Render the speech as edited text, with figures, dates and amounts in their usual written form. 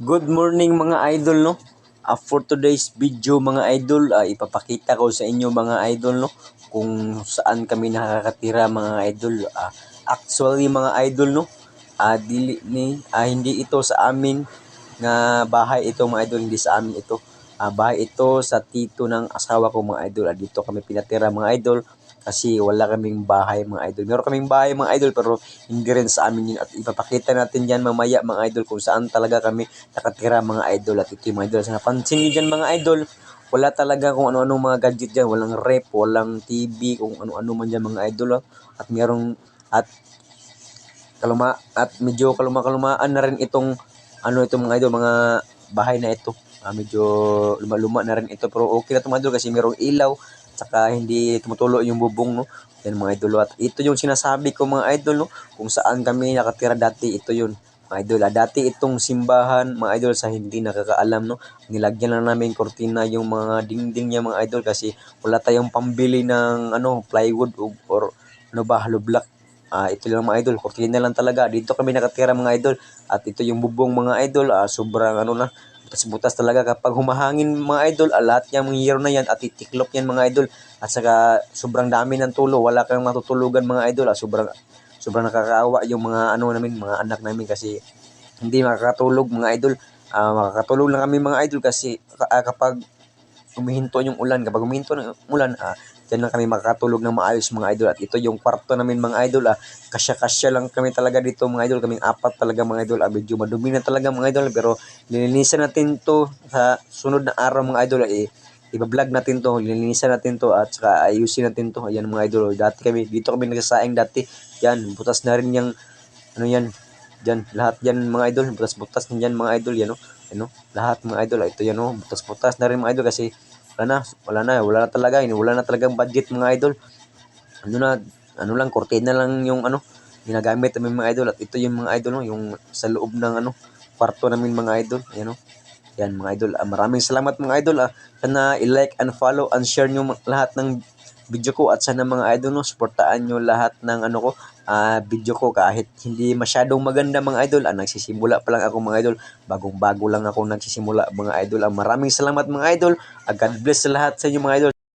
Good morning mga idol no. For today's video mga idol, ipapakita ko sa inyo mga idol no kung saan kami nakakatira mga idol. Actually mga idol no, hindi ito sa amin nga bahay ito mga idol, hindi sa amin ito. Bahay ito sa tito ng asawa ko mga idol. Dito kami pinatira mga idol kasi wala kaming bahay mga idol. Meron kaming bahay mga idol pero hindi rin sa amin yun, at ipapakita natin yan mamaya mga idol kung saan talaga kami nakatira mga idol. At ito yung mga idol, sa napansin nyo dyan mga idol, wala talaga kung ano-ano mga gadget dyan, walang rep, walang TV, kung ano-ano man dyan mga idol. At merong at medyo kaluma-kalumaan na rin itong mga idol, mga bahay na ito. Medyo luma-luma na rin ito pero okay na ito mga idol kasi merong ilaw saka hindi tumutulo yung bubong no. Yan mga idol, at ito yung sinasabi ko mga idol no, kung saan kami nakatira dati. Ito yun mga idol. Dati itong simbahan mga idol, sa hindi nakakaalam no, nilagyan lang namin kortina yung mga dingding niya mga idol kasi wala tayong pambili ng plywood or hollow block. Ito lang mga idol, kortina lang talaga. Dito kami nakatira mga idol. At ito yung bubong mga idol, sobrang butas-butas talaga kapag humahangin mga idol. Lahat yung mga hero na yan at titiklop yan mga idol. At saka sobrang dami ng tulo, wala kang matutulugan mga idol. Sobrang nakakaawa yung mga anak namin kasi hindi makakatulog mga idol. Makakatulog lang kami mga idol kasi kapag humihinto yung ulan. Kapag humihinto ng ulan, dyan lang kami makakatulog ng maayos mga idol. At ito yung kwarto namin mga idol. Kasya-kasya lang kami talaga dito mga idol. Kaming apat talaga mga idol. Medyo madumi na talaga mga idol. Pero lilinisan natin to sa sunod na araw mga idol. Iba-vlog natin to, lilinisan natin to at saka ayusin natin to. Ayan mga idol. Dito kami nagsasaing dati. Yan, butas na rin yung yan. Diyan, lahat yan mga idol, butas-butas din yan mga idol, yan o. Lahat mga idol, ito yan o, butas-butas na rin mga idol kasi wala na talaga, wala na talagang budget mga idol. Kortina lang yung ginagamit namin mga idol. At ito yung mga idol no, yung sa loob ng kwarto namin mga idol, yan o. Yan mga idol, maraming salamat mga idol. Sana i-like and follow and share nyo lahat ng video ko, at sana mga idol no, suportaan nyo lahat ng video ko kahit hindi masyadong maganda mga idol. Nagsisimula pa lang ako mga idol, bagong bago lang ako nagsisimula mga idol. Maraming salamat mga idol. God bless sa lahat sa inyo mga idol.